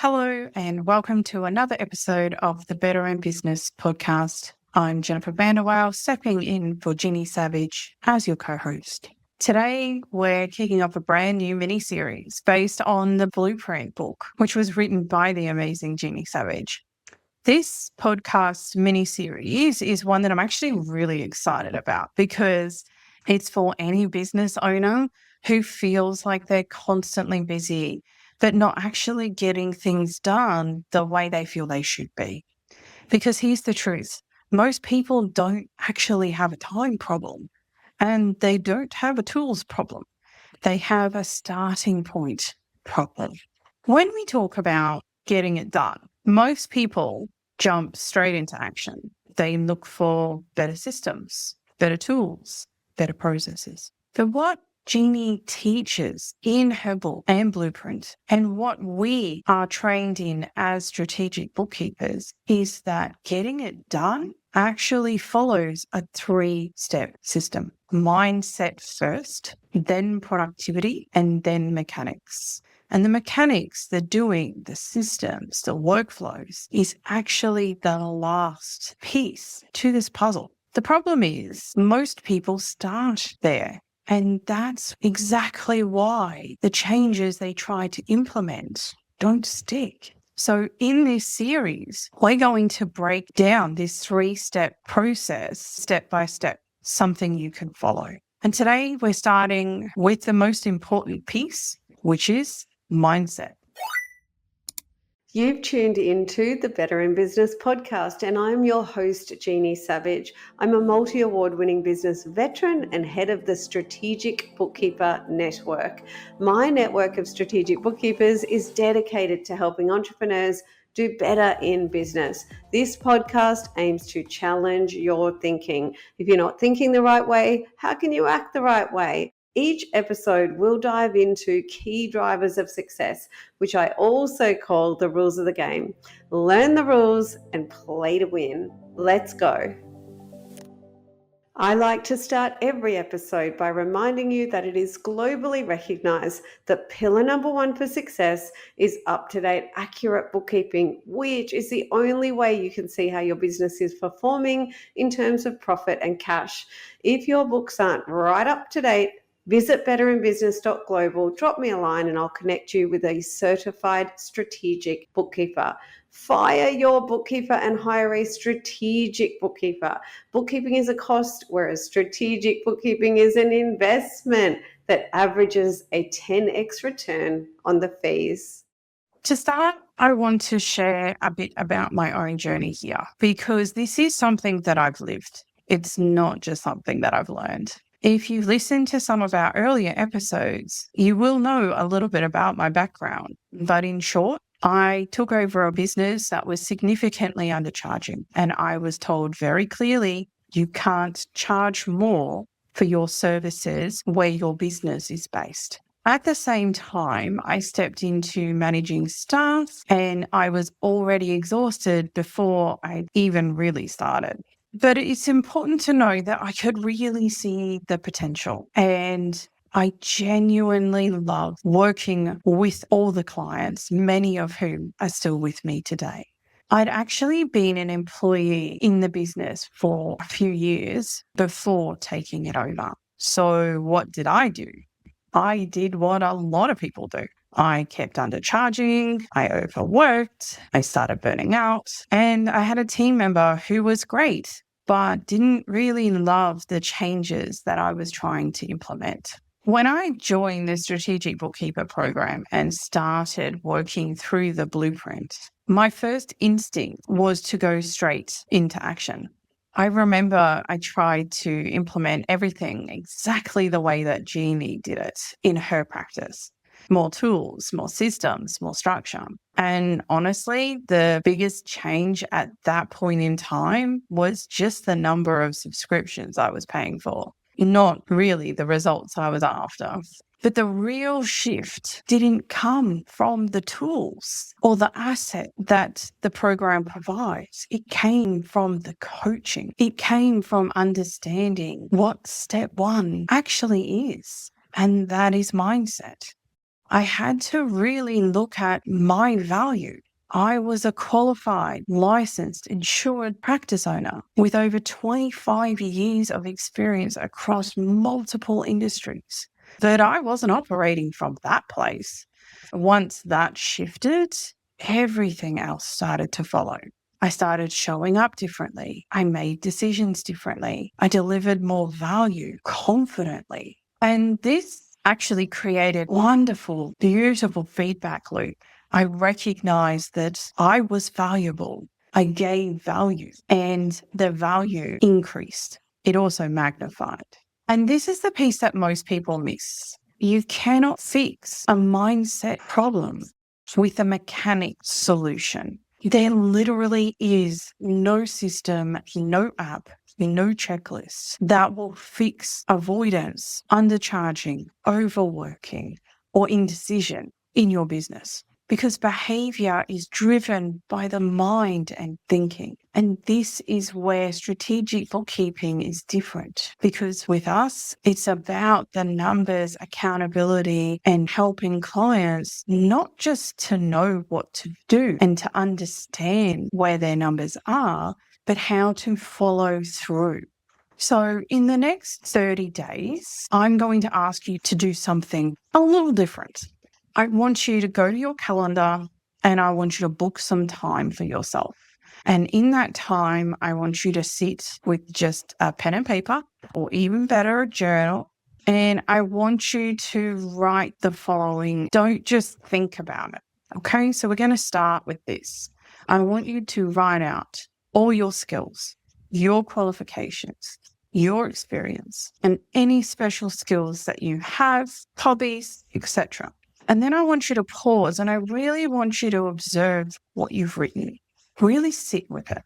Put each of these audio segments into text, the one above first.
Hello, and welcome to another episode of the Better in Business podcast. I'm Jennifer Vanderwell, stepping in for Ginny Savage as your co-host. Today, we're kicking off a brand new mini-series based on the Blueprint book, which was written by the amazing Ginny Savage. This podcast mini-series is one that I'm actually really excited about because it's for any business owner who feels like they're constantly busy but not actually getting things done the way they feel they should be. Because here's the truth. Most people don't actually have a time problem and they don't have a tools problem. They have a starting point problem. When we talk about getting it done, most people jump straight into action. They look for better systems, better tools, better processes. But what Jeannie teaches in her book and Blueprint, and what we are trained in as strategic bookkeepers, is that getting it done actually follows a 3-step system. Mindset first, then productivity, and then mechanics. And the mechanics, the doing, the systems, the workflows is actually the last piece to this puzzle. The problem is most people start there. And that's exactly why the changes they try to implement don't stick. So in this series, we're going to break down this 3-step process, step by step, something you can follow. And today we're starting with the most important piece, which is mindset. You've tuned into the Better in Business podcast, and I'm your host, Jeannie Savage. I'm a multi-award winning business veteran and head of the Strategic Bookkeeper Network. My network of strategic bookkeepers is dedicated to helping entrepreneurs do better in business. This podcast aims to challenge your thinking. If you're not thinking the right way, how can you act the right way? Each episode will dive into key drivers of success, which I also call the rules of the game. Learn the rules and play to win. Let's go. I like to start every episode by reminding you that it is globally recognized that pillar number 1 for success is up-to-date, accurate bookkeeping, which is the only way you can see how your business is performing in terms of profit and cash. If your books aren't right up to date, visit betterinbusiness.global, drop me a line and I'll connect you with a certified strategic bookkeeper. Fire your bookkeeper and hire a strategic bookkeeper. Bookkeeping is a cost, whereas strategic bookkeeping is an investment that averages a 10x return on the fees. To start, I want to share a bit about my own journey here because this is something that I've lived. It's not just something that I've learned. If you've listened to some of our earlier episodes, you will know a little bit about my background. But in short, I took over a business that was significantly undercharging, and I was told very clearly, you can't charge more for your services where your business is based. At the same time, I stepped into managing staff, and I was already exhausted before I even really started. But it's important to know that I could really see the potential, and I genuinely love working with all the clients, many of whom are still with me today. I'd actually been an employee in the business for a few years before taking it over. So what did I do? I did what a lot of people do. I kept undercharging, I overworked, I started burning out, and I had a team member who was great, but didn't really love the changes that I was trying to implement. When I joined the Strategic Bookkeeper program and started working through the blueprint, my first instinct was to go straight into action. I remember I tried to implement everything exactly the way that Jeannie did it in her practice. More tools, more systems, more structure. And honestly, the biggest change at that point in time was just the number of subscriptions I was paying for, not really the results I was after. But the real shift didn't come from the tools or the asset that the program provides. It came from the coaching. It came from understanding what step 1 actually is, and that is mindset. I had to really look at my value. I was a qualified, licensed, insured practice owner with over 25 years of experience across multiple industries. But I wasn't operating from that place. Once that shifted, everything else started to follow. I started showing up differently. I made decisions differently. I delivered more value confidently. And this actually created wonderful, beautiful feedback loop. I recognized that I was valuable. I gave value and the value increased. It also magnified. And this is the piece that most people miss. You cannot fix a mindset problem with a mechanic solution. There literally is no system, no app, no checklist that will fix avoidance, undercharging, overworking, or indecision in your business. Because behavior is driven by the mind and thinking. And this is where strategic bookkeeping is different. Because with us, it's about the numbers, accountability, and helping clients not just to know what to do and to understand where their numbers are, but how to follow through. So in the next 30 days, I'm going to ask you to do something a little different. I want you to go to your calendar and I want you to book some time for yourself. And in that time, I want you to sit with just a pen and paper, or even better, a journal. And I want you to write the following. Don't just think about it. Okay, so we're going to start with this. I want you to write out all your skills, your qualifications, your experience, and any special skills that you have, hobbies, etc. And then I want you to pause and I really want you to observe what you've written. Really sit with it.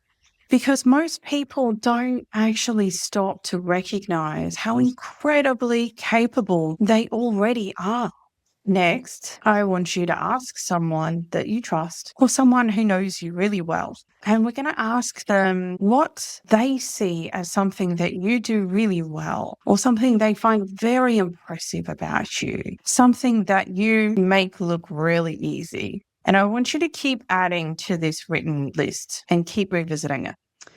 Because most people don't actually stop to recognize how incredibly capable they already are. Next, I want you to ask someone that you trust or someone who knows you really well. And we're going to ask them what they see as something that you do really well or something they find very impressive about you, something that you make look really easy. And I want you to keep adding to this written list and keep revisiting it.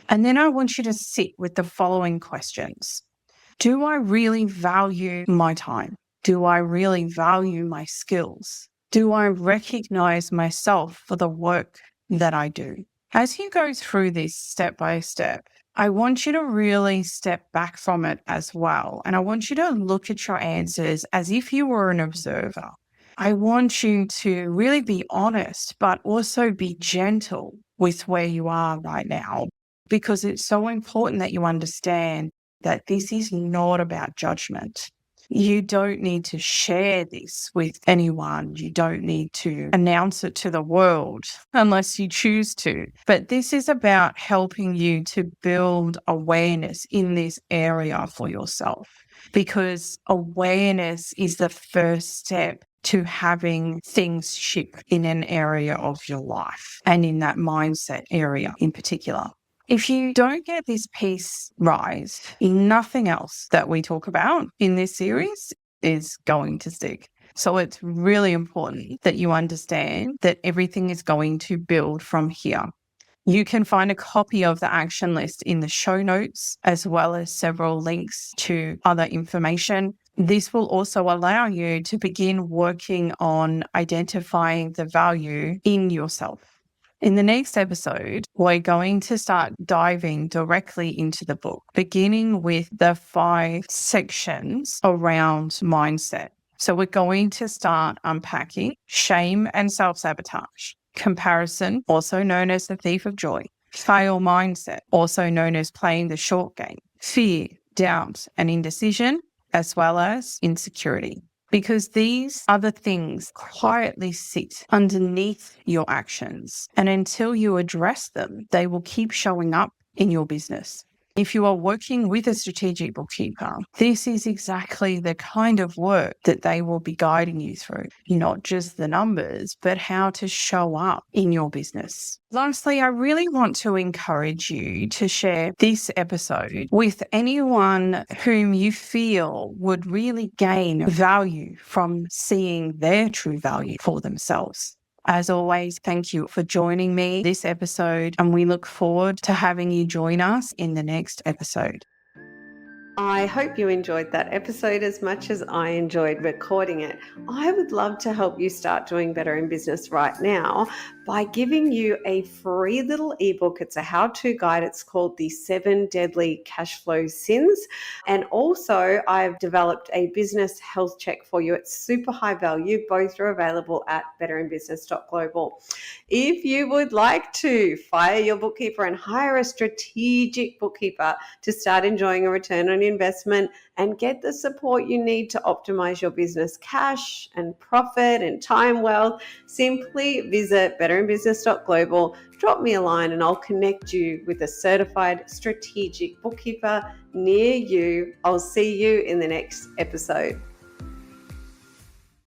And then I want you to sit with the following questions. Do I really value my time? Do I really value my skills? Do I recognize myself for the work that I do? As you go through this step by step, I want you to really step back from it as well. And I want you to look at your answers as if you were an observer. I want you to really be honest, but also be gentle with where you are right now, because it's so important that you understand that this is not about judgment. You don't need to share this with anyone. You don't need to announce it to the world unless you choose to. But this is about helping you to build awareness in this area for yourself, because awareness is the first step to having things shift in an area of your life and in that mindset area in particular. If you don't get this piece right, nothing else that we talk about in this series is going to stick. So it's really important that you understand that everything is going to build from here. You can find a copy of the action list in the show notes, as well as several links to other information. This will also allow you to begin working on identifying the value in yourself. In the next episode, we're going to start diving directly into the book, beginning with the 5 sections around mindset. So we're going to start unpacking shame and self-sabotage, comparison, also known as the thief of joy, fail mindset, also known as playing the short game, fear, doubt, and indecision, as well as insecurity. Because these other things quietly sit underneath your actions. And until you address them, they will keep showing up in your business. If you are working with a strategic bookkeeper, this is exactly the kind of work that they will be guiding you through, not just the numbers, but how to show up in your business. Lastly, I really want to encourage you to share this episode with anyone whom you feel would really gain value from seeing their true value for themselves. As always, thank you for joining me this episode, and we look forward to having you join us in the next episode. I hope you enjoyed that episode as much as I enjoyed recording it. I would love to help you start doing better in business right now by giving you a free little ebook. It's a how-to guide. It's called The 7 Deadly Cash Flow Sins. And also I've developed a business health check for you. It's super high value. Both are available at betterinbusiness.global. If you would like to fire your bookkeeper and hire a strategic bookkeeper to start enjoying a return on investment and get the support you need to optimize your business cash and profit and time wealth, simply visit betterinbusiness.global, drop me a line and I'll connect you with a certified strategic bookkeeper near you. I'll see you in the next episode.